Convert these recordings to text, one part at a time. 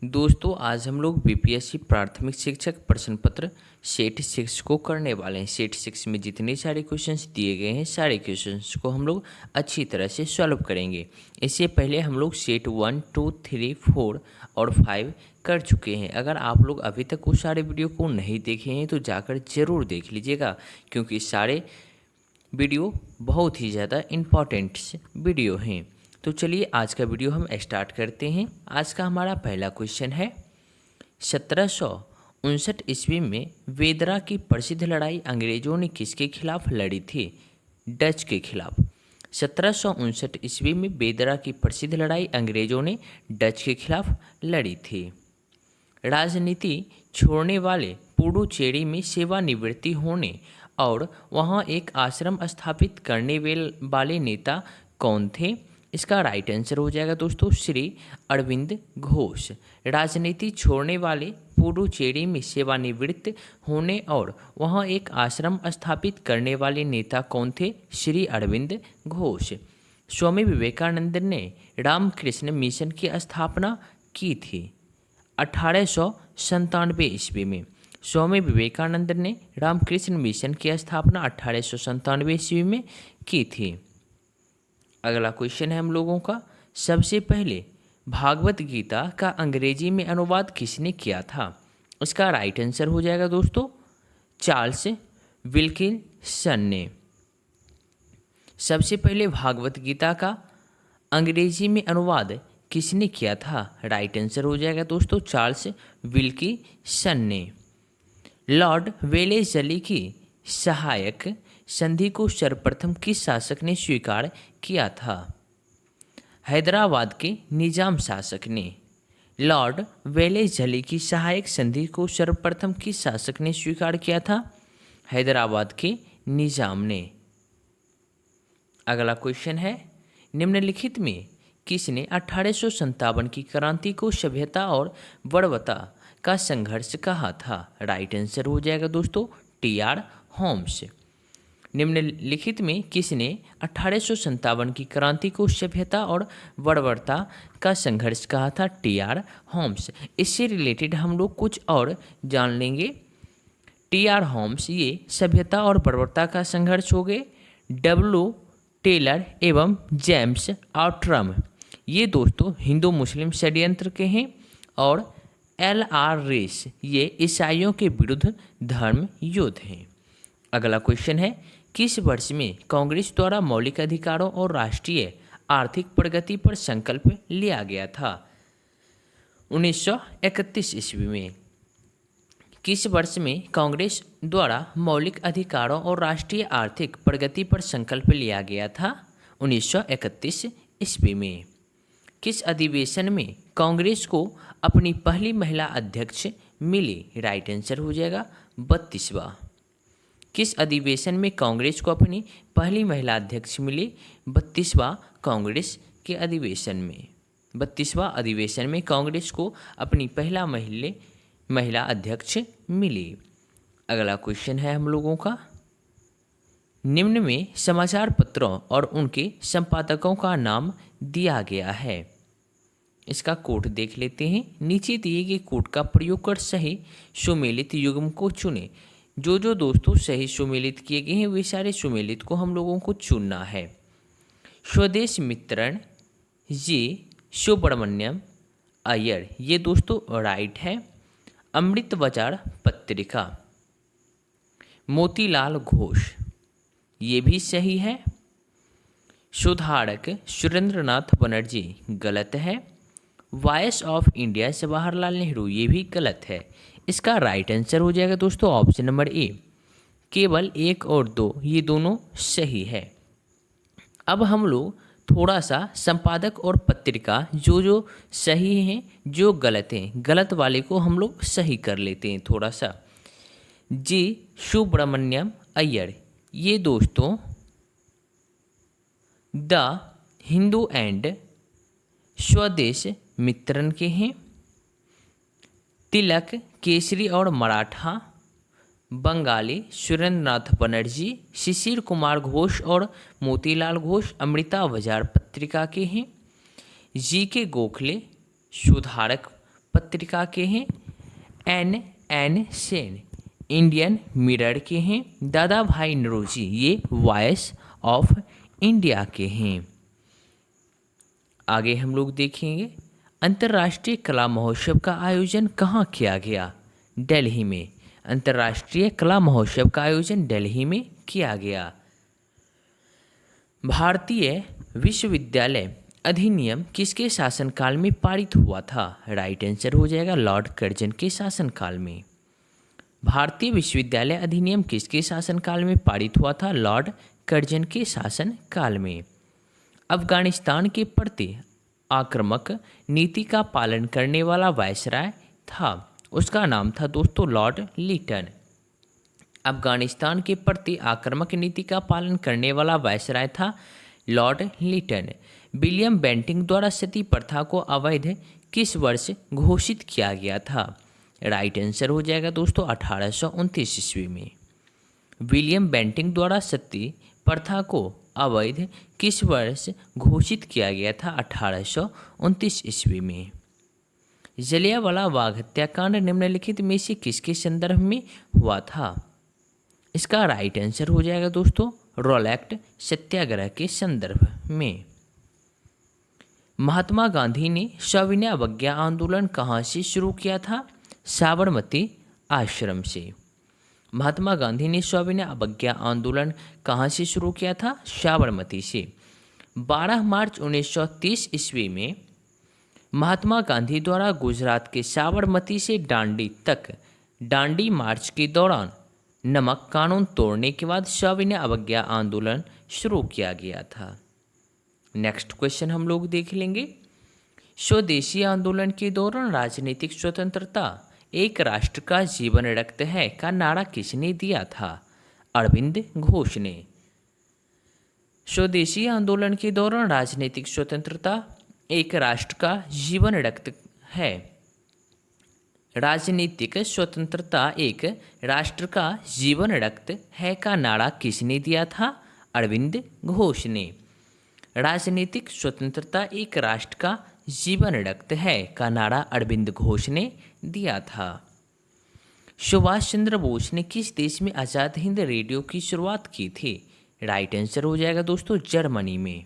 दोस्तों आज हम लोग बीपीएससी प्राथमिक शिक्षक प्रश्न पत्र सेट 6 को करने वाले हैं। सेट 6 में जितने सारे क्वेश्चंस दिए गए हैं सारे क्वेश्चंस को हम लोग अच्छी तरह से सॉल्व करेंगे। इससे पहले हम लोग सेट 1, 2, 3, 4 और 5 कर चुके हैं। अगर आप लोग अभी तक उस सारे वीडियो को नहीं देखे हैं तो जाकर ज़रूर देख लीजिएगा, क्योंकि सारे वीडियो बहुत ही ज़्यादा इम्पॉर्टेंट वीडियो हैं। तो चलिए आज का वीडियो हम स्टार्ट करते हैं। आज का हमारा पहला क्वेश्चन है, 1759 ईस्वी में वेदरा की प्रसिद्ध लड़ाई अंग्रेजों ने किसके खिलाफ लड़ी थी? डच के खिलाफ। 1759 ईस्वी में वेदरा की प्रसिद्ध लड़ाई अंग्रेजों ने डच के खिलाफ लड़ी थी। राजनीति छोड़ने वाले पुडुचेरी में सेवानिवृत्ति होने और वहां एक आश्रम स्थापित करने वाले नेता कौन थे? इसका राइट आंसर हो जाएगा दोस्तों श्री अरविंद घोष। राजनीति छोड़ने वाले पुडुचेरी में सेवानिवृत्त होने और वहां एक आश्रम स्थापित करने वाले नेता कौन थे? श्री अरविंद घोष। स्वामी विवेकानंद ने रामकृष्ण मिशन की स्थापना की थी 1897 ईस्वी में। स्वामी विवेकानंद ने रामकृष्ण मिशन की स्थापना 1897 ईस्वी में की थी। अगला क्वेश्चन है हम लोगों का, सबसे पहले भागवत गीता का अंग्रेजी में अनुवाद किसने किया था? इसका राइट आंसर हो जाएगा दोस्तों चार्ल्स विल्किंसन ने। सबसे पहले भागवत गीता का अंग्रेजी में अनुवाद किसने किया था? राइट आंसर हो जाएगा दोस्तों चार्ल्स विल्किंसन ने। लॉर्ड वेलेस्ली की सहायक संधि को सर्वप्रथम किस शासक ने स्वीकार किया था? हैदराबाद के निजाम शासक ने। लॉर्ड वेलेस्ली की सहायक संधि को सर्वप्रथम किस शासक ने स्वीकार किया था? हैदराबाद के निजाम ने। अगला क्वेश्चन है, निम्नलिखित में किसने 1857 की क्रांति को सभ्यता और बर्बरता का संघर्ष कहा था? राइट आंसर हो जाएगा दोस्तों टी.आर. होम्स। निम्नलिखित में किसने 1857 की क्रांति को सभ्यता और बर्बरता का संघर्ष कहा था? टी.आर. होम्स। इससे रिलेटेड हम लोग कुछ और जान लेंगे। टी.आर. होम्स ये सभ्यता और बर्बरता का संघर्ष हो गए। डब्ल्यू टेलर एवं जेम्स आउट्रम ये दोस्तों हिंदू मुस्लिम षड्यंत्र के हैं। और एल.आर. रेस ये ईसाइयों के विरुद्ध धर्म युद्ध हैं। अगला क्वेश्चन है, किस वर्ष में कांग्रेस द्वारा मौलिक अधिकारों और राष्ट्रीय आर्थिक प्रगति पर संकल्प लिया गया था? 1931 ईस्वी में। किस वर्ष में कांग्रेस द्वारा मौलिक अधिकारों और राष्ट्रीय आर्थिक प्रगति पर संकल्प लिया गया था? 1931 ईस्वी में। किस अधिवेशन में कांग्रेस को अपनी पहली महिला अध्यक्ष मिली? राइट आंसर हो जाएगा 32वां। किस अधिवेशन में कांग्रेस को अपनी पहली महिला अध्यक्ष मिली? 32वां कांग्रेस के अधिवेशन में। 32वां अधिवेशन में कांग्रेस को अपनी पहला महिला अध्यक्ष मिली। अगला क्वेश्चन है हम लोगों का, निम्न में समाचार पत्रों और उनके संपादकों का नाम दिया गया है। इसका कोड देख लेते हैं। नीचे दिए गए कोड का प्रयोग कर सही सुमेलित युग्म को चुनें। जो दोस्तों सही सुमेलित किए गए हैं वे सारे सुमेलित को हम लोगों को चुनना है। स्वदेश मित्रण जी सुब्रमण्यम अय्यर ये दोस्तों राइट है। अमृत बाजार पत्रिका मोतीलाल घोष ये भी सही है। सुधारक सुरेंद्रनाथ बनर्जी गलत है। Voice of India Jawaharlal Nehru ये भी गलत है। इसका राइट आंसर हो जाएगा दोस्तों ऑप्शन नंबर ए, केवल 1 और 2 ये दोनों सही है। अब हम लोग थोड़ा सा संपादक और पत्रिका जो सही हैं जो गलत हैं, गलत वाले को हम लोग सही कर लेते हैं थोड़ा सा। जी सुब्रमण्यम अय्यर ये दोस्तों द हिंदू एंड स्वदेश मित्रन के हैं। तिलक केसरी और मराठा बंगाली सुरेंद्रनाथ बनर्जी, शिशिर कुमार घोष और मोतीलाल घोष अमृता बाजार पत्रिका के हैं। जी के गोखले सुधारक पत्रिका के हैं एन सेन, इंडियन मिरर के हैं दादा भाई नौरोजी, ये वॉइस ऑफ इंडिया के हैं। आगे हम लोग देखेंगे अंतर्राष्ट्रीय कला महोत्सव का आयोजन कहाँ किया गया? दिल्ली में। अंतर्राष्ट्रीय कला महोत्सव का आयोजन दिल्ली में किया गया। भारतीय विश्वविद्यालय अधिनियम किसके शासनकाल में पारित हुआ था? राइट आंसर हो जाएगा लॉर्ड कर्जन के शासनकाल में। भारतीय विश्वविद्यालय अधिनियम किसके शासनकाल में पारित हुआ था? लॉर्ड कर्जन के शासनकाल में। अफगानिस्तान के प्रति आक्रामक नीति का पालन करने वाला वायसराय था, उसका नाम था दोस्तों लॉर्ड लिटन। अफगानिस्तान के प्रति आक्रामक नीति का पालन करने वाला वायसराय था लॉर्ड लिटन। विलियम बेंटिंक द्वारा सती प्रथा को अवैध किस वर्ष घोषित किया गया था? राइट आंसर हो जाएगा दोस्तों 1829 ईस्वी में। विलियम बेंटिंक द्वारा सती प्रथा को अवैध किस वर्ष घोषित किया गया था? 1829 ईस्वी में। जलियांवाला बाग हत्याकांड निम्नलिखित में से किसके संदर्भ में हुआ था? इसका राइट आंसर हो जाएगा दोस्तों रॉलेट सत्याग्रह के संदर्भ में। महात्मा गांधी ने सविनय अवज्ञा आंदोलन कहाँ से शुरू किया था? साबरमती आश्रम से। महात्मा गांधी ने सविनय अवज्ञा आंदोलन कहाँ से शुरू किया था? साबरमती से। 12 मार्च 1930 ईस्वी में महात्मा गांधी द्वारा गुजरात के साबरमती से दांडी तक दांडी मार्च के दौरान नमक कानून तोड़ने के बाद सविनय अवज्ञा आंदोलन शुरू किया गया था। नेक्स्ट क्वेश्चन हम लोग देख लेंगे। स्वदेशी आंदोलन के दौरान राजनीतिक स्वतंत्रता एक राष्ट्र का जीवन रक्त है का नारा किसने दिया था? अरविंद घोष ने। स्वदेशी आंदोलन के दौरान राजनीतिक स्वतंत्रता एक राष्ट्र का जीवन रक्त है। राजनीतिक स्वतंत्रता एक राष्ट्र का जीवन रक्त है का नारा किसने दिया था? अरविंद घोष ने। राजनीतिक स्वतंत्रता एक राष्ट्र का जीवन रक्त है का नारा अरविंद घोष ने दिया था। सुभाष चंद्र बोस ने किस देश में आज़ाद हिंद रेडियो की शुरुआत की थी? राइट आंसर हो जाएगा दोस्तों जर्मनी में।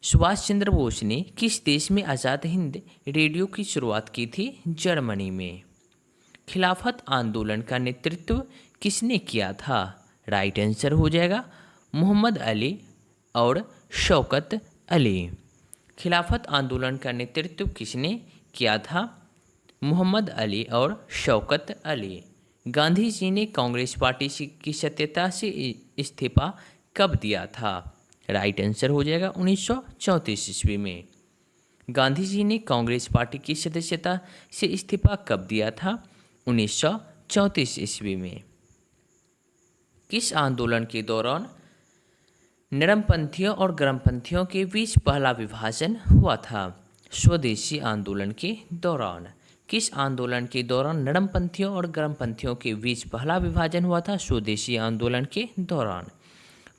सुभाष चंद्र बोस ने किस देश में आज़ाद हिंद रेडियो की शुरुआत की थी? जर्मनी में। खिलाफत आंदोलन का नेतृत्व किसने किया था? राइट आंसर हो जाएगा मोहम्मद अली और शौकत अली। खिलाफत आंदोलन का नेतृत्व किसने किया था? मोहम्मद अली और शौकत अली। गांधी जी ने कांग्रेस पार्टी की सदस्यता से इस्तीफा कब दिया था? राइट आंसर हो जाएगा 1934 ईस्वी में। गांधी जी ने कांग्रेस पार्टी की सदस्यता से इस्तीफा कब दिया था? 1934 ईस्वी में। किस आंदोलन के दौरान नरमपंथियों और गर्मपंथियों के बीच पहला विभाजन हुआ था? स्वदेशी आंदोलन के दौरान। किस आंदोलन के दौरान नरमपंथियों और गर्मपंथियों के बीच पहला विभाजन हुआ था? स्वदेशी आंदोलन के दौरान।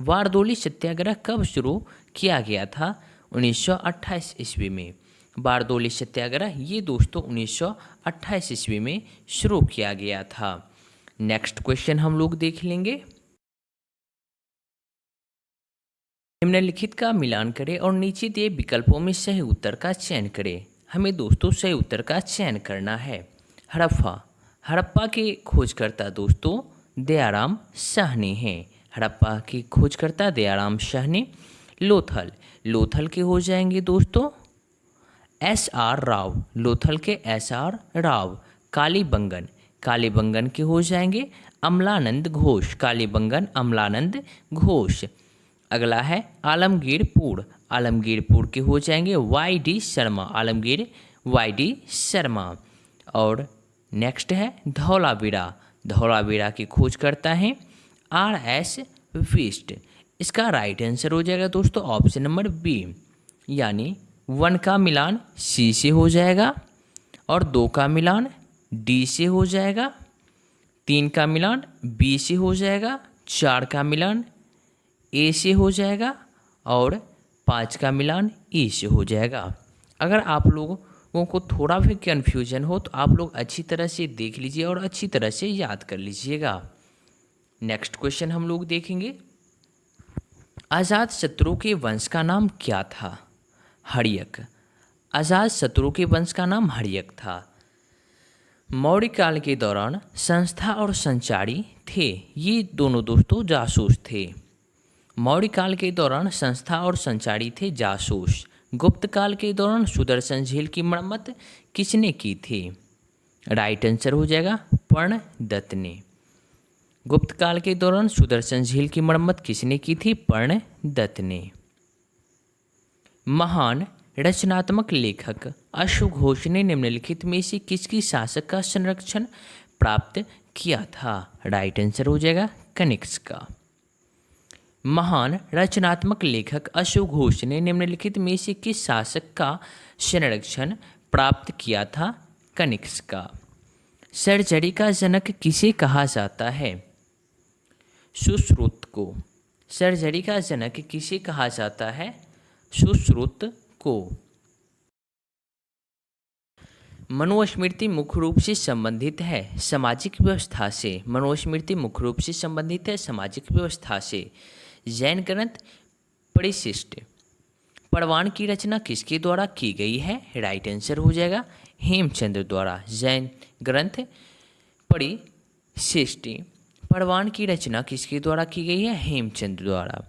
बारदोली सत्याग्रह कब शुरू किया गया था? 1928 ईस्वी में। बारदोली सत्याग्रह ये दोस्तों 1928 ईस्वी में शुरू किया गया था। नेक्स्ट क्वेश्चन हम लोग देख लेंगे। निम्नलिखित का मिलान करें और नीचे दिए विकल्पों में सही उत्तर का चयन करें। हमें दोस्तों सही उत्तर का चयन करना है। हड़प्पा। हड़प्पा के खोजकर्ता दोस्तों दयाराम साहनी हैं। हड़प्पा की खोजकर्ता दयाराम साहनी। लोथल। लोथल के हो जाएंगे दोस्तों SR राव। लोथल के SR राव। कालीबंगन। कालीबंगन के हो जाएंगे अमलानंद घोष। कालीबंगन अमलानंद घोष। अगला है आलमगीरपुर। आलमगीरपुर के हो जाएंगे YD शर्मा। आलमगीर YD शर्मा। और नेक्स्ट है धौलावीरा। धौलावीरा की खोज करता है RS विस्ट। इसका राइट आंसर हो जाएगा दोस्तों ऑप्शन नंबर B, यानी 1 का मिलान C से हो जाएगा और 2 का मिलान D से हो जाएगा, 3 का मिलान B से हो जाएगा, 4 का मिलान A से हो जाएगा और 5 का मिलान E से हो जाएगा। अगर आप लोगों दर्शकों को थोड़ा भी कन्फ्यूजन हो तो आप लोग अच्छी तरह से देख लीजिए और अच्छी तरह से याद कर लीजिएगा। नेक्स्ट क्वेश्चन हम लोग देखेंगे, अजातशत्रु के वंश का नाम क्या था? हर्यक। अजातशत्रु के वंश का नाम हर्यक था। मौर्य काल के दौरान संस्था और संचारी थे, ये दोनों दोस्तों जासूस थे। मौर्य काल के दौरान संस्था और संचारी थे जासूस। गुप्त काल के दौरान सुदर्शन झील की मरम्मत किसने की थी? राइट आंसर हो जाएगा पर्णदत्त ने। गुप्त काल के दौरान सुदर्शन झील की मरम्मत किसने की थी? पर्णदत्त ने। महान रचनात्मक लेखक अश्वघोष ने निम्नलिखित में से किसकी शासक का संरक्षण प्राप्त किया था? राइट आंसर हो जाएगा कनिष्क का। महान रचनात्मक लेखक अश्वघोष ने निम्नलिखित में से किस शासक का संरक्षण प्राप्त किया था? कनिष्क का। सर्जरी का जनक किसे कहा जाता है? सुश्रुत को। सर्जरी का जनक किसे कहा जाता है? सुश्रुत को। मनुस्मृति मुख्य रूप से संबंधित है सामाजिक व्यवस्था से। मनुस्मृति मुख्य रूप से संबंधित है सामाजिक व्यवस्था से। जैन ग्रंथ परिशिष्ट परवान की रचना किसके द्वारा की गई है? राइट आंसर हो जाएगा हेमचंद्र द्वारा। जैन ग्रंथ परिशिष्ट परवान की रचना किसके द्वारा की गई है? हेमचंद्र द्वारा।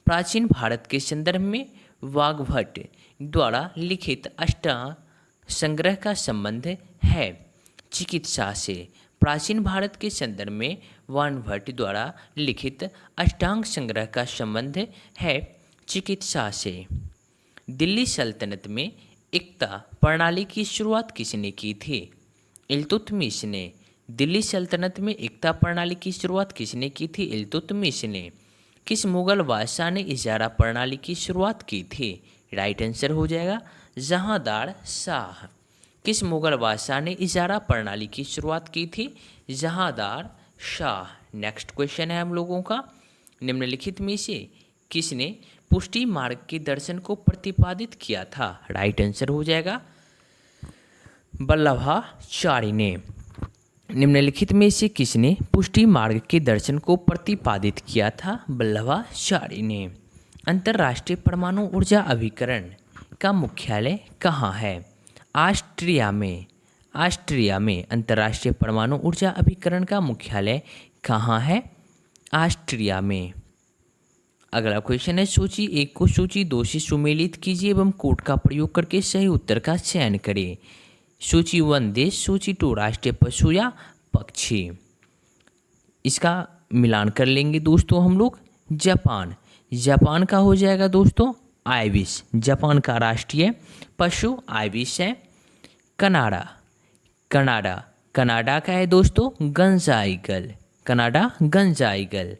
प्राचीन भारत के संदर्भ में वाग्भट द्वारा लिखित अष्टांग संग्रह का संबंध है चिकित्सा से। प्राचीन भारत के संदर्भ में वाग्भट द्वारा लिखित अष्टांग संग्रह का संबंध है चिकित्सा से। दिल्ली सल्तनत में एकता प्रणाली की शुरुआत किसने की थी? इल्तुतमिश ने। दिल्ली सल्तनत में एकता प्रणाली की शुरुआत किसने की थी? इल्तुतमिश ने। किस मुगल बादशाह ने इजारा प्रणाली की शुरुआत की थी? राइट आंसर हो जाएगा जहांदार शाह। किस मुगल बादशाह ने इजारा प्रणाली की शुरुआत की थी? जहांदार शाह। नेक्स्ट क्वेश्चन है हम लोगों का, निम्नलिखित में से किसने पुष्टि मार्ग के दर्शन को प्रतिपादित किया था? राइट आंसर हो जाएगा वल्लभाचार्य ने। निम्नलिखित में से किसने पुष्टि मार्ग के दर्शन को प्रतिपादित किया था? वल्लभाचार्य ने। अंतर्राष्ट्रीय परमाणु ऊर्जा अभिकरण का मुख्यालय कहाँ है? ऑस्ट्रिया में। ऑस्ट्रिया में अंतर्राष्ट्रीय परमाणु ऊर्जा अभिकरण का मुख्यालय कहाँ है? ऑस्ट्रिया में। अगला क्वेश्चन है, सूची 1 को सूची 2 से सुमेलित कीजिए एवं कोड का प्रयोग करके सही उत्तर का चयन करें। सूची 1 देश, सूची 2 राष्ट्रीय पशु या पक्षी। इसका मिलान कर लेंगे दोस्तों हम लोग। जापान। जापान का हो जाएगा दोस्तों आइबिस। जापान का राष्ट्रीय पशु आइबिस है। कनाडा। कनाडा। कनाडा का है दोस्तों गंजाइगल। कनाडा गंजाइगल।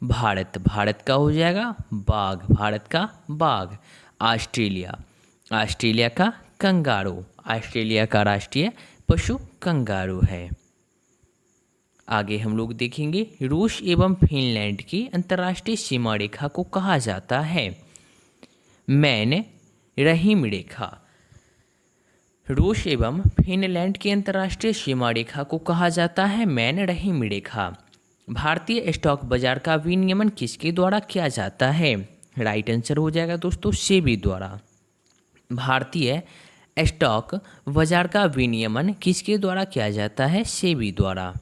भारत। भारत का हो जाएगा बाघ। भारत का बाघ। ऑस्ट्रेलिया। ऑस्ट्रेलिया का कंगारू। ऑस्ट्रेलिया का राष्ट्रीय पशु कंगारू है। आगे हम लोग देखेंगे, रूस एवं फिनलैंड की अंतर्राष्ट्रीय सीमा रेखा को कहा जाता है? मैन रहीम रेखा। रूस एवं फिनलैंड की अंतर्राष्ट्रीय सीमा रेखा को कहा जाता है मैन रहीम रेखा। भारतीय स्टॉक बाजार का विनियमन किसके द्वारा किया जाता है? राइट आंसर हो जाएगा दोस्तों सेबी द्वारा। भारतीय स्टॉक बाजार का विनियमन किसके द्वारा किया जाता है? सेबी द्वारा।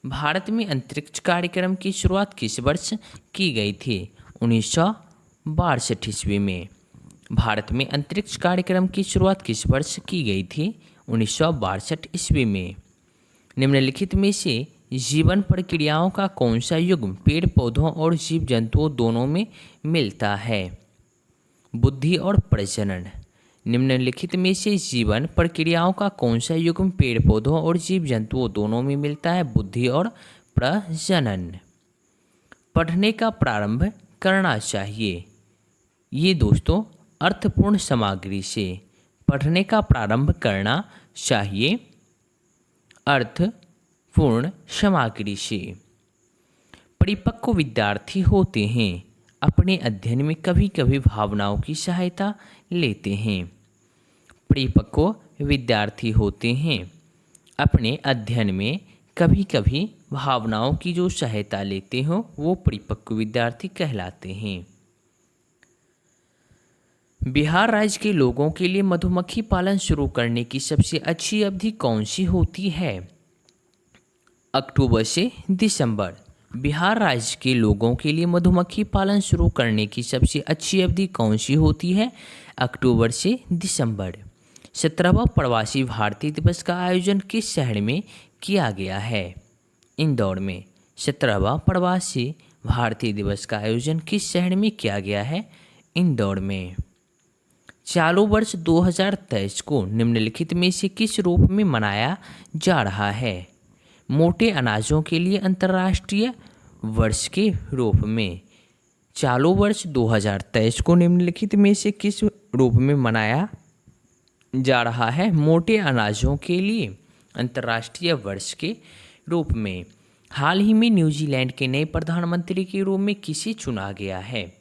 भारत में अंतरिक्ष कार्यक्रम की शुरुआत किस वर्ष की गई थी? 1962 ईस्वी में। भारत में अंतरिक्ष कार्यक्रम की शुरुआत किस वर्ष की गई थी? 1962 ईस्वी में। निम्नलिखित में से जीवन प्रक्रियाओं का कौन सा युग्म पेड़ पौधों और जीव जंतुओं दोनों में मिलता है? बुद्धि और प्रजनन। निम्नलिखित में से जीवन प्रक्रियाओं का कौन सा युग्म पेड़ पौधों और जीव जंतुओं दोनों में मिलता है? बुद्धि और प्रजनन। पढ़ने का प्रारंभ करना चाहिए। ये दोस्तों अर्थपूर्ण सामग्री से। पढ़ने का प्रारंभ करना चाहिए अर्थपूर्ण सामग्री से। परिपक्व विद्यार्थी होते हैं, अपने अध्ययन में कभी कभी भावनाओं की सहायता लेते हैं। परिपक्व विद्यार्थी होते हैं। अपने अध्ययन में कभी कभी भावनाओं की जो सहायता लेते हो वो परिपक्व विद्यार्थी कहलाते हैं। बिहार राज्य के लोगों के लिए मधुमक्खी पालन शुरू करने की सबसे अच्छी अवधि कौन सी होती है? अक्टूबर से दिसंबर। बिहार राज्य के लोगों के लिए मधुमक्खी पालन शुरू करने की सबसे अच्छी अवधि कौन सी होती है? अक्टूबर से दिसंबर। 17वां प्रवासी भारतीय दिवस का आयोजन किस शहर में किया गया है? इंदौर में। 17वां प्रवासी भारतीय दिवस का आयोजन किस शहर में किया गया है? इंदौर में। चालू वर्ष 2023 को निम्नलिखित में से किस रूप में मनाया जा रहा है? मोटे अनाजों के लिए अंतर्राष्ट्रीय वर्ष के रूप में। चालू वर्ष 2023 को निम्नलिखित में से किस रूप में मनाया जा रहा है? मोटे अनाजों के लिए अंतर्राष्ट्रीय वर्ष के रूप में। हाल ही में न्यूजीलैंड के नए प्रधानमंत्री के रूप में किसे चुना गया है?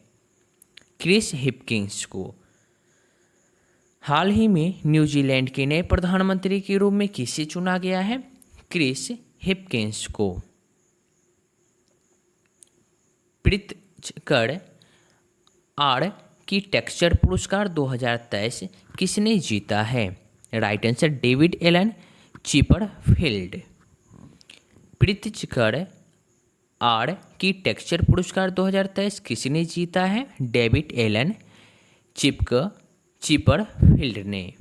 क्रिस हिपकिंस को। हाल ही में न्यूजीलैंड के नए प्रधानमंत्री के रूप में किसे चुना गया है? क्रिस हिपकिंस को। प्रित्जकर आर्किटेक्चर पुरस्कार 2023 किसने जीता है? Right answer David Alan Chipperfield. Pritzker architecture पुरस्कार 2023 किसने जीता है? डेविड एलन चिपरफील्ड ने।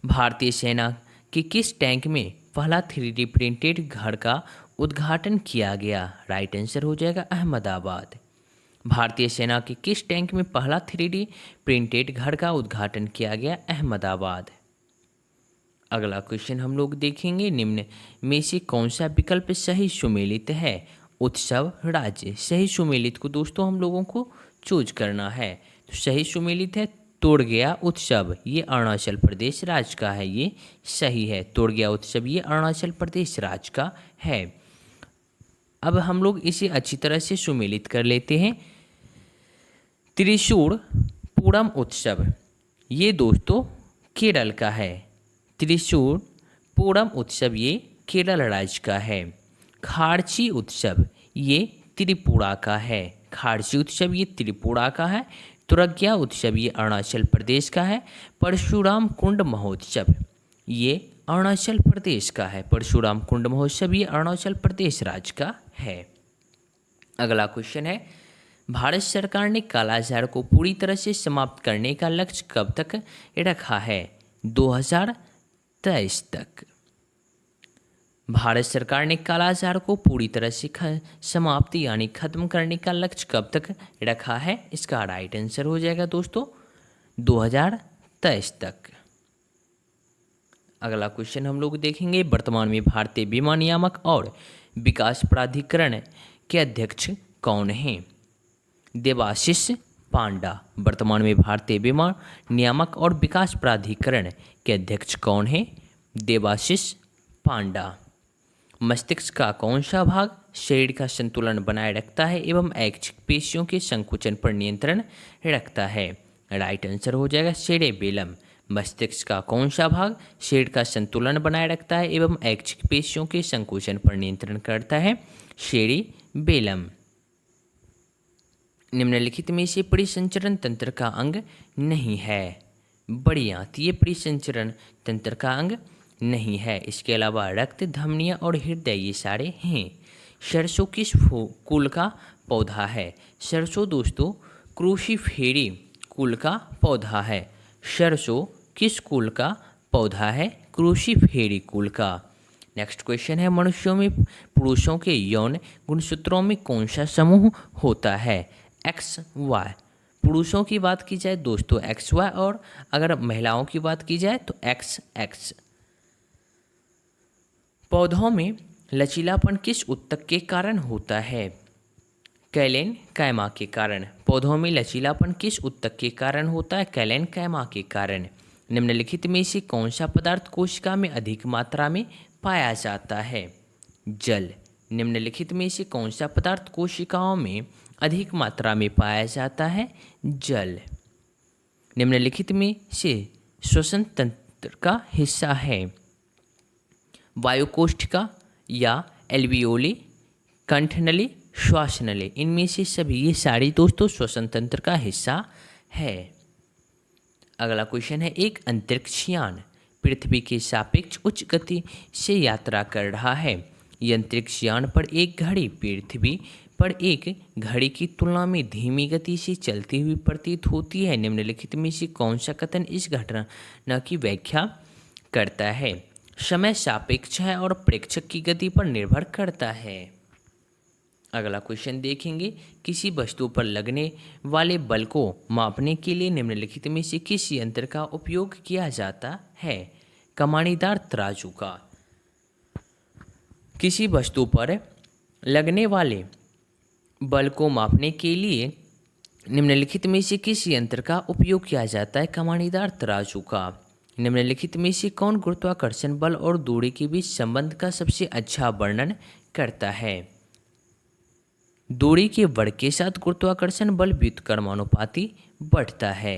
भारतीय सेना के किस टैंक में पहला 3D प्रिंटेड घर का उद्घाटन किया गया? राइट आंसर हो जाएगा अहमदाबाद। भारतीय सेना के किस टैंक में पहला 3D प्रिंटेड घर का उद्घाटन किया गया? अहमदाबाद। अगला क्वेश्चन हम लोग देखेंगे, निम्न में से कौन सा विकल्प सही सुमेलित है? उत्सव राज्य। सही सुमेलित को दोस्तों हम लोगों को चूज करना है। तो सही सुमेलित है तोड़गया उत्सव, ये अरुणाचल प्रदेश राज्य का है, ये सही है। तोड़गया उत्सव ये अरुणाचल प्रदेश राज्य का है। अब हम लोग इसे अच्छी तरह से सुमेलित कर लेते हैं। त्रिशूर पूरम उत्सव ये दोस्तों केरल का है। त्रिशूर पूरम उत्सव ये केरल राज्य का है। खारची उत्सव ये त्रिपुरा का है। खारची उत्सव ये त्रिपुरा का है। तुरग्या उत्सव ये अरुणाचल प्रदेश का है। परशुराम कुंड महोत्सव ये अरुणाचल प्रदेश का है। परशुराम कुंड महोत्सव ये अरुणाचल प्रदेश राज्य का है। अगला क्वेश्चन है, भारत सरकार ने कालाजार को पूरी तरह से समाप्त करने का लक्ष्य कब तक रखा है? 2023 तक। भारत सरकार ने कालाजार को पूरी तरह से समाप्त यानी खत्म करने का लक्ष्य कब तक रखा है? इसका राइट आंसर हो जाएगा दोस्तों 2023 तक। अगला क्वेश्चन हम लोग देखेंगे, वर्तमान में भारतीय बीमा नियामक और विकास प्राधिकरण के अध्यक्ष कौन हैं? देवाशीष पांडा। वर्तमान में भारतीय बीमा नियामक और विकास प्राधिकरण के अध्यक्ष कौन हैं? देवाशीष पांडा। मस्तिष्क का कौन सा भाग शरीर का संतुलन बनाए रखता है एवं ऐच्छिक पेशियों के संकुचन पर नियंत्रण रखता है? राइट आंसर हो जाएगा सेरेबेलम। मस्तिष्क का कौन सा भाग शरीर का संतुलन बनाए रखता है एवं ऐच्छिक पेशियों के संकुचन पर नियंत्रण करता है? सेरेबेलम। निम्नलिखित में से परिसंचरण तंत्र का अंग नहीं है? बढ़िया, ये परिसंचरण तंत्र का अंग नहीं है। इसके अलावा रक्त, धमनियाँ और हृदय ये सारे हैं। सरसों किस कुल का पौधा है? सरसों दोस्तों क्रूसीफेरी कुल का पौधा है। सरसों किस कुल का पौधा है? क्रूसीफेरी कुल का। नेक्स्ट क्वेश्चन है, मनुष्यों में पुरुषों के यौन गुणसूत्रों में कौन सा समूह होता है? X Y. पुरुषों की बात की जाए दोस्तों एक्स वाई और अगर महिलाओं की बात की जाए तो एक्स एक्स। पौधों में लचीलापन किस ऊतक के कारण होता है? कैलेन कैमा के कारण। पौधों में लचीलापन किस ऊतक के कारण होता है? कैलेन कैमा के कारण। निम्नलिखित में से कौन सा पदार्थ कोशिका में अधिक मात्रा में पाया जाता है? जल। निम्नलिखित में से कौन सा पदार्थ कोशिकाओं में अधिक मात्रा में पाया जाता है? जल। निम्नलिखित में से श्वसन तंत्र का हिस्सा है? वायुकोष्ठिका या एल्वियोली, कंठनली, श्वासनली, इनमें से सभी ये सारी दोस्तों श्वसन तंत्र का हिस्सा है। अगला क्वेश्चन है, एक अंतरिक्ष यान पृथ्वी के सापेक्ष उच्च गति से यात्रा कर रहा है। यह अंतरिक्ष यान पर एक घड़ी पृथ्वी पर एक घड़ी की तुलना में धीमी गति से चलती हुई प्रतीत होती है। निम्नलिखित में से कौन सा कथन इस घटना की व्याख्या करता है? समय सापेक्ष है और प्रेक्षक की गति पर निर्भर करता है। अगला क्वेश्चन देखेंगे, किसी वस्तु पर लगने वाले बल को मापने के लिए निम्नलिखित में से किस यंत्र का उपयोग किया जाता है? कमानीदार तराजू का। किसी वस्तु पर लगने वाले बल को मापने के लिए निम्नलिखित में से किस यंत्र का उपयोग किया जाता है? कमानीदार तराजू का। निम्नलिखित में से कौन गुरुत्वाकर्षण बल और दूरी के बीच संबंध का सबसे अच्छा वर्णन करता है? दूरी के बढ़ के साथ गुरुत्वाकर्षण बल व्युत्क्रमानुपाती बढ़ता है।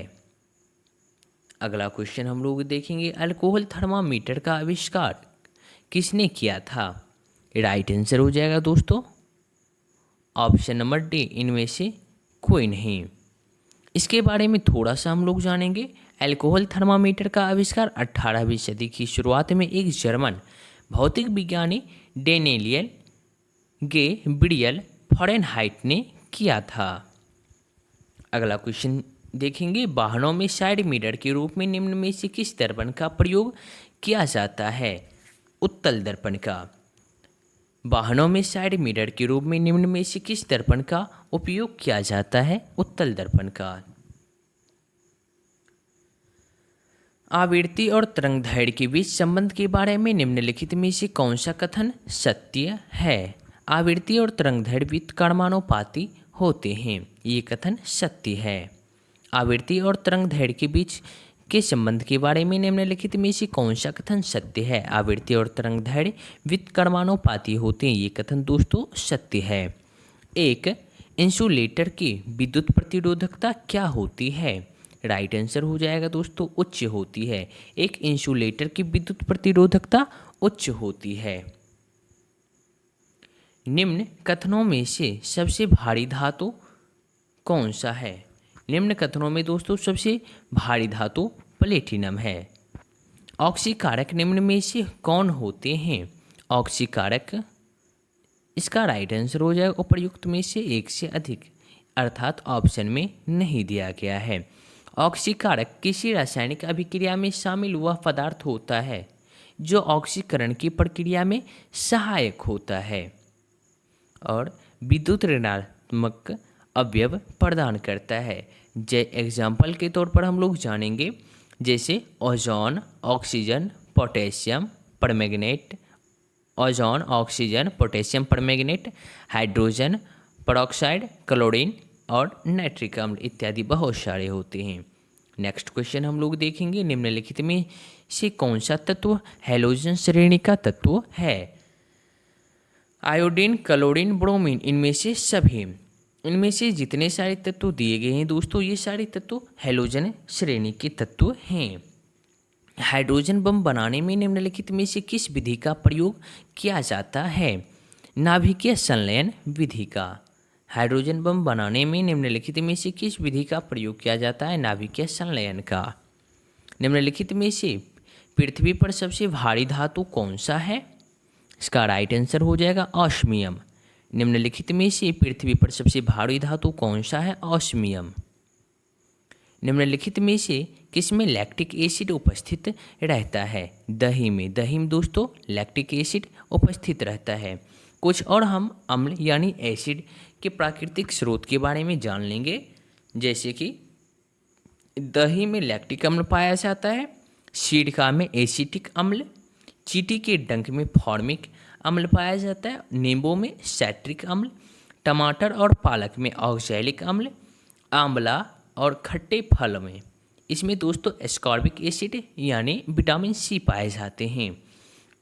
अगला क्वेश्चन हम लोग देखेंगे, अल्कोहल थर्मामीटर का आविष्कार किसने किया था? राइट आंसर हो जाएगा दोस्तों ऑप्शन नंबर डी, इनमें से कोई नहीं। इसके बारे में थोड़ा सा हम लोग जानेंगे। अल्कोहल थर्मामीटर का आविष्कार 18वीं सदी की शुरुआत में एक जर्मन भौतिक विज्ञानी डेनियल गेब्रियल फ़ारेनहाइट ने किया था। अगला क्वेश्चन देखेंगे, वाहनों में साइड मिरर के रूप में निम्न में से किस दर्पण का प्रयोग किया जाता है? उत्तल दर्पण का। वाहनों में साइड मिरर के रूप में निम्न में से किस दर्पण का उपयोग किया जाता है? उत्तल दर्पण का। आवृत्ति और तरंगदैर्घ्य के बीच संबंध के बारे में निम्नलिखित में से कौन सा कथन सत्य है? आवृत्ति और तरंगदैर्घ्य व्युत्क्रमानुपाती होते हैं, ये कथन सत्य है। आवृत्ति और तरंगदैर्घ्य के बीच के संबंध के बारे में निम्नलिखित में से कौन सा कथन सत्य है? आवृत्ति और तरंगदैर्घ्य व्युत्क्रमानुपाती होते हैं, ये कथन दोस्तों सत्य है। एक इंसुलेटर की विद्युत प्रतिरोधकता क्या होती है? राइट आंसर हो जाएगा दोस्तों उच्च होती है। एक इंसुलेटर की विद्युत प्रतिरोधकता उच्च होती है। निम्न कथनों में से सबसे भारी धातु कौन सा है? निम्न कथनों में दोस्तों सबसे भारी धातु प्लेटिनम है। ऑक्सीकारक निम्न में से कौन होते हैं? ऑक्सीकारक, इसका राइट आंसर हो जाएगा उपर्युक्त में से एक से अधिक, अर्थात ऑप्शन में नहीं दिया गया है। ऑक्सीकारक किसी रासायनिक अभिक्रिया में शामिल वह पदार्थ होता है जो ऑक्सीकरण की प्रक्रिया में सहायक होता है और विद्युत ऋणात्मक अवयव प्रदान करता है। एग्जाम्पल के तौर पर हम लोग जानेंगे, जैसे ozone, oxygen, potassium permanganate, ozone, oxygen, potassium permanganate, hydrogen peroxide, chlorine और नाइट्रिक अम्ल इत्यादि बहुत सारे होते हैं। नेक्स्ट क्वेश्चन हम लोग देखेंगे, निम्नलिखित में से कौन सा तत्व हैलोजन श्रेणी का तत्व है? आयोडीन, क्लोरीन, ब्रोमीन, इनमें से सभी, इनमें से जितने सारे तत्व दिए गए हैं दोस्तों, ये सारे तत्व हैलोजन श्रेणी के तत्व हैं। हाइड्रोजन बम बनाने में निम्नलिखित में से किस विधि का प्रयोग किया जाता है? नाभिकीय संलयन विधि का। हाइड्रोजन बम बनाने में निम्नलिखित में से किस विधि का प्रयोग किया जाता है? नाभिकीय संलयन का। निम्नलिखित में से पृथ्वी पर सबसे भारी धातु कौन सा है? इसका राइट आंसर हो जाएगा ऑस्मियम। निम्नलिखित में से पृथ्वी पर सबसे भारी धातु कौन सा है? ऑस्मियम। निम्नलिखित में से किसमें लैक्टिक एसिड उपस्थित रहता है? दही में। दही में दोस्तों लैक्टिक एसिड उपस्थित रहता है। कुछ और हम अम्ल यानी एसिड के प्राकृतिक स्रोत के बारे में जान लेंगे, जैसे कि दही में लैक्टिक अम्ल पाया जाता है, सिरका में एसिटिक अम्ल, चींटी के डंक में फॉर्मिक अम्ल पाया जाता है, नींबू में सैट्रिक अम्ल, टमाटर और पालक में ऑक्सैलिक अम्ल, आंवला और खट्टे फल में इसमें दोस्तों एस्कॉर्बिक एसिड यानी विटामिन सी पाए जाते हैं।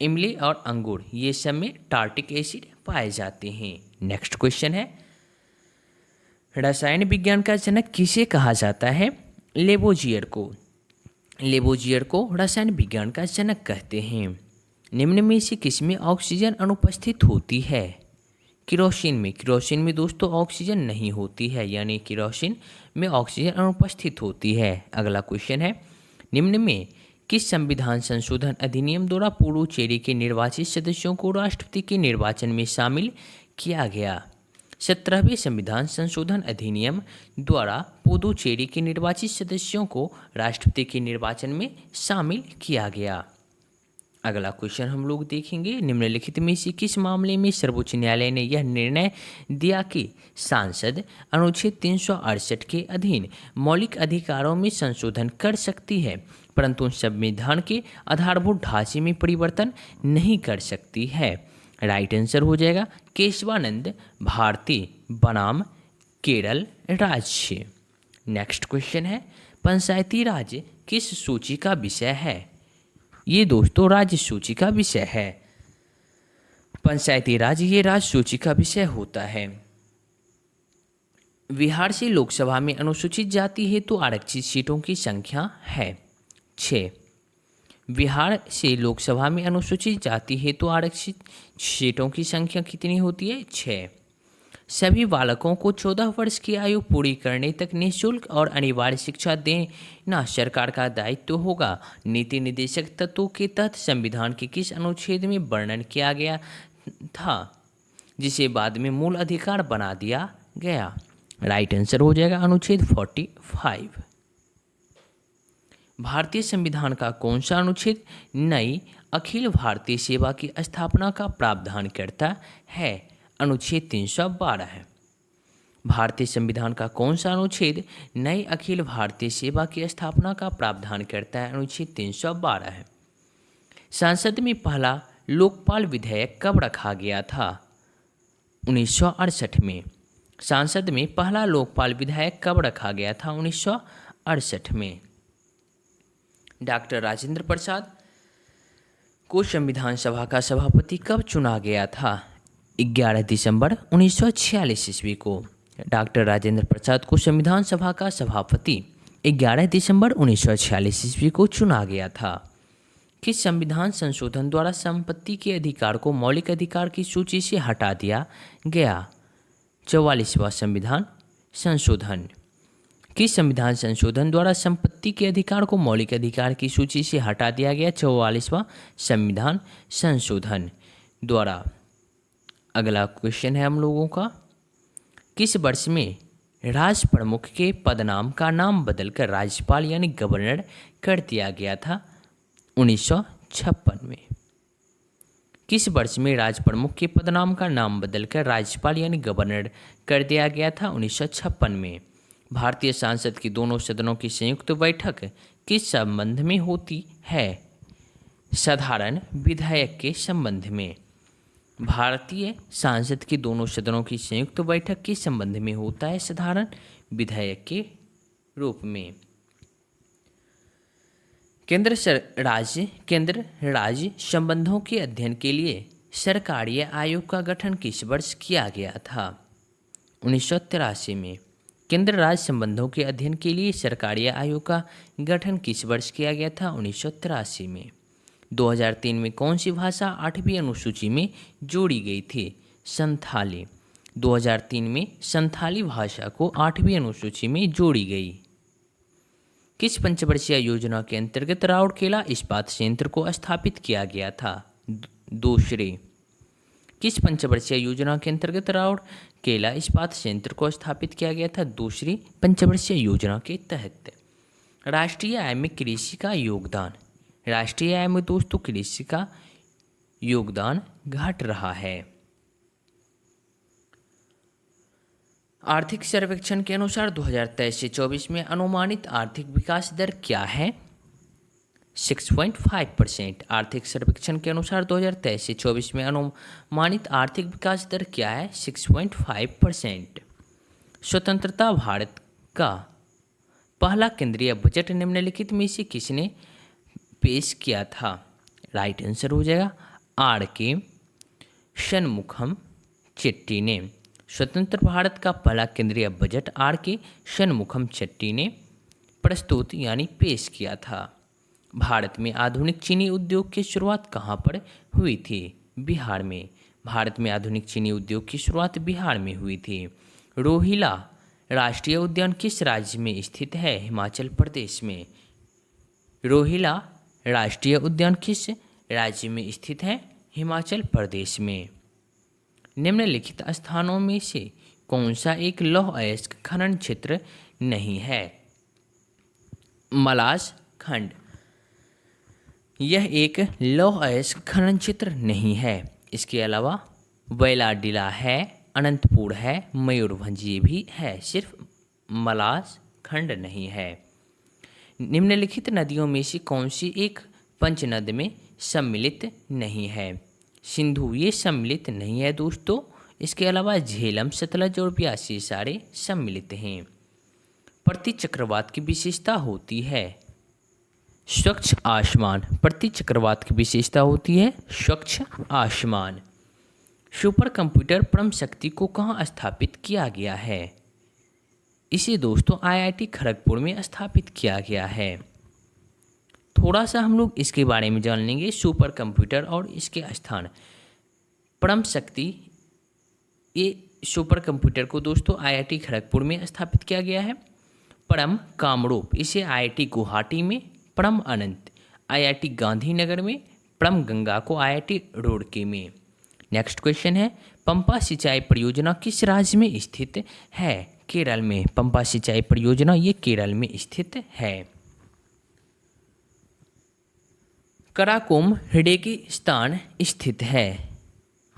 इमली और अंगूर ये सब में टार्टिक एसिड पाए जाते हैं। नेक्स्ट क्वेश्चन है, रसायन विज्ञान का जनक किसे कहा जाता है? लेवोजियर को। लेबोजियर को रसायन विज्ञान का जनक कहते हैं। निम्न में से किसमें ऑक्सीजन अनुपस्थित होती है? केरोसिन में दोस्तों ऑक्सीजन नहीं होती है, यानी केरोसिन में ऑक्सीजन अनुपस्थित होती है। अगला क्वेश्चन है, निम्न में किस संविधान संशोधन अधिनियम द्वारा पुडुचेरी के निर्वाचित सदस्यों को राष्ट्रपति के निर्वाचन में शामिल किया गया? 17वें संविधान संशोधन अधिनियम द्वारा पुडुचेरी के निर्वाचित सदस्यों को राष्ट्रपति के निर्वाचन में शामिल किया गया। अगला क्वेश्चन हम लोग देखेंगे, निम्नलिखित में से किस मामले में सर्वोच्च न्यायालय ने यह निर्णय दिया कि सांसद अनुच्छेद 368 के अधीन मौलिक अधिकारों में संशोधन कर सकती है, परंतु संविधान के आधारभूत ढांचे में परिवर्तन नहीं कर सकती है? राइट आंसर हो जाएगा केशवानंद भारती बनाम केरल राज्य। नेक्स्ट क्वेश्चन है, पंचायती राज किस सूची का विषय है? ये दोस्तों राज्य सूची का विषय है। पंचायती राज ये राज्य सूची का विषय होता है। बिहार से लोकसभा में अनुसूचित जाति हेतु आरक्षित सीटों की संख्या है 6। बिहार से लोकसभा में अनुसूचित जाति हेतु आरक्षित सीटों की संख्या कितनी होती है? 6। सभी बालकों को 14 वर्ष की आयु पूरी करने तक निःशुल्क और अनिवार्य शिक्षा देना सरकार का दायित्व होगा। नीति निर्देशक तत्वों के तहत संविधान के किस अनुच्छेद में वर्णन किया गया था, जिसे बाद में मूल अधिकार बना दिया गया? राइट आंसर हो जाएगा अनुच्छेद 45। भारतीय संविधान का कौन सा अनुच्छेद नई अखिल भारतीय सेवा की स्थापना का प्रावधान करता है? अनुच्छेद 312 है। भारतीय संविधान का कौन सा अनुच्छेद नई अखिल भारतीय सेवा की स्थापना का प्रावधान करता है? अनुच्छेद 312 है। संसद में पहला लोकपाल विधेयक कब रखा गया था? 1968 में। संसद में पहला लोकपाल विधेयक कब रखा गया था? 1968 में। डॉक्टर राजेंद्र प्रसाद को संविधान सभा का सभापति कब चुना गया था? 11 दिसंबर 1946 ईस्वी को डॉक्टर राजेंद्र प्रसाद को संविधान सभा का सभापति 11 दिसंबर 1946 ईस्वी को चुना गया था। किस संविधान संशोधन द्वारा संपत्ति के अधिकार को मौलिक अधिकार की सूची से हटा दिया गया? 44वां संविधान संशोधन। किस संविधान संशोधन द्वारा संपत्ति के अधिकार को मौलिक अधिकार की सूची से हटा दिया गया? 44वां संविधान संशोधन द्वारा। अगला क्वेश्चन है हम लोगों का, किस वर्ष में राष्ट्र प्रमुख के पदनाम का नाम बदलकर राज्यपाल यानी गवर्नर कर दिया गया था? 1956 में। किस वर्ष में राष्ट्र प्रमुख के पदनाम का नाम बदलकर राज्यपाल यानी गवर्नर कर दिया गया था? 1956 में। भारतीय संसद की दोनों सदनों की संयुक्त बैठक किस संबंध में होती है? साधारण विधेयक के संबंध में। भारतीय संसद की दोनों सदनों की संयुक्त बैठक किस संबंध में होता है? साधारण विधेयक के रूप में। केंद्र राज्य संबंधों के अध्ययन के लिए सरकारीय आयोग का गठन किस वर्ष किया गया था? 1983 में। केंद्र राज्य संबंधों के अध्ययन के लिए सरकारीय आयोग का गठन किस वर्ष किया गया था? 1983 में। 2003 में कौन सी भाषा 8वीं अनुसूची में जोड़ी गई थी? संथाली। 2003 में संथाली भाषा को 8वीं अनुसूची में जोड़ी गई। किस पंचवर्षीय योजना के अंतर्गत राउरकेला इस्पात संयंत्र को स्थापित किया गया था? दूसरे। किस पंचवर्षीय योजना के अंतर्गत राउरकेला इस्पात संयंत्र को स्थापित किया गया था? दूसरी पंचवर्षीय योजना के तहत। राष्ट्रीय आय में कृषि का योगदान। राष्ट्रीय आय में दोस्तों कृषि का योगदान घट रहा है। आर्थिक सर्वेक्षण के अनुसार 2023 से 24 में अनुमानित आर्थिक विकास दर क्या है? 6.5%। आर्थिक सर्वेक्षण के अनुसार 2023 से 24 में अनुमानित आर्थिक विकास दर क्या है? 6.5%। स्वतंत्रता भारत का पहला केंद्रीय बजट निम्नलिखित में से किसने पेश किया था? राइट आंसर हो जाएगा R.K. षणमुखम चेट्टी ने। स्वतंत्र भारत का पहला केंद्रीय बजट R.K. षणमुखम चेट्टी ने प्रस्तुत यानी पेश किया था। भारत में आधुनिक चीनी उद्योग की शुरुआत कहाँ पर हुई थी? बिहार में। भारत में आधुनिक चीनी उद्योग की शुरुआत बिहार में हुई थी। रोहिला राष्ट्रीय उद्यान किस राज्य में स्थित है? हिमाचल प्रदेश में। रोहिला राष्ट्रीय उद्यान किस राज्य में स्थित है? हिमाचल प्रदेश में। निम्नलिखित स्थानों में से कौन सा एक लौह अयस्क खनन क्षेत्र नहीं है? मलास खंड यह एक लौह अयस्क खनन क्षेत्र नहीं है। इसके अलावा बैलाडीला है, अनंतपुर है, मयूरभंज ये भी है, सिर्फ मलास खंड नहीं है। निम्नलिखित नदियों में से कौन सी एक पंचनद में सम्मिलित नहीं है? सिंधु ये सम्मिलित नहीं है दोस्तों। इसके अलावा झेलम, सतलज और ब्यास सारे सम्मिलित हैं। प्रति चक्रवात की विशेषता होती है स्वच्छ आसमान। प्रति चक्रवात की विशेषता होती है स्वच्छ आसमान। सुपर कंप्यूटर परम शक्ति को कहाँ स्थापित किया गया है? इसे दोस्तों IIT खड़गपुर में स्थापित किया गया है। थोड़ा सा हम लोग इसके बारे में जान लेंगे, सुपर कंप्यूटर और इसके स्थान। परम शक्ति ये सुपर कंप्यूटर को दोस्तों IIT खड़गपुर में स्थापित किया गया है। परम कामरूप इसे IIT गुवाहाटी में, परम अनंत IIT गांधीनगर में, परम गंगा को IIT रुड़की में। नेक्स्ट क्वेश्चन है, पंपा सिंचाई परियोजना किस राज्य में स्थित है? केरल में। पंपा सिंचाई परियोजना ये केरल में स्थित है। कराकोम रेगिस्तान स्थित है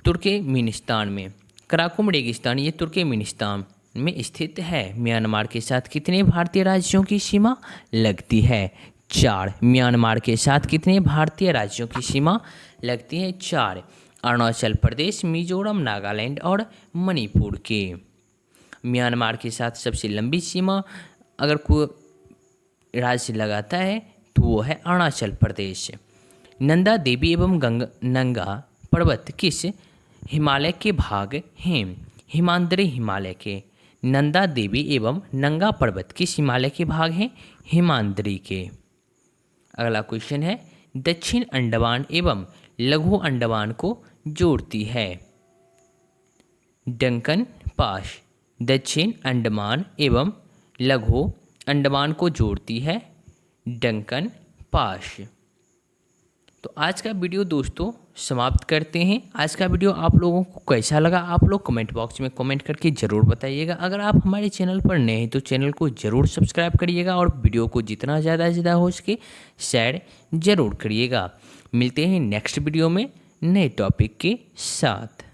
तुर्कमेनिस्तान में। कराकोम रेगिस्तान ये तुर्कमेनिस्तान में स्थित है। म्यांमार के साथ कितने भारतीय राज्यों की सीमा लगती है? 4। म्यांमार के साथ कितने भारतीय राज्यों की सीमा लगती है? 4। अरुणाचल प्रदेश, मिजोरम, नागालैंड और मणिपुर के। म्यांमार के साथ सबसे लंबी सीमा अगर कोई राज्य लगाता है तो वो है अरुणाचल प्रदेश। नंदा देवी एवं नंगा पर्वत किस हिमालय के भाग हैं? हिमाद्री हिमालय के। नंदा देवी एवं नंगा पर्वत किस हिमालय के भाग हैं? हिमाद्री के। अगला क्वेश्चन है, दक्षिण अंडमान एवं लघु अंडमान को जोड़ती है डंकन पास। दक्षिण अंडमान एवं लघु अंडमान को जोड़ती है डंकन पास। तो आज का वीडियो दोस्तों समाप्त करते हैं। आज का वीडियो आप लोगों को कैसा लगा आप लोग कमेंट बॉक्स में कमेंट करके ज़रूर बताइएगा। अगर आप हमारे चैनल पर नए हैं तो चैनल को ज़रूर सब्सक्राइब करिएगा और वीडियो को जितना ज़्यादा से ज़्यादा हो सके शेयर ज़रूर करिएगा। मिलते हैं नेक्स्ट वीडियो में नए टॉपिक के साथ।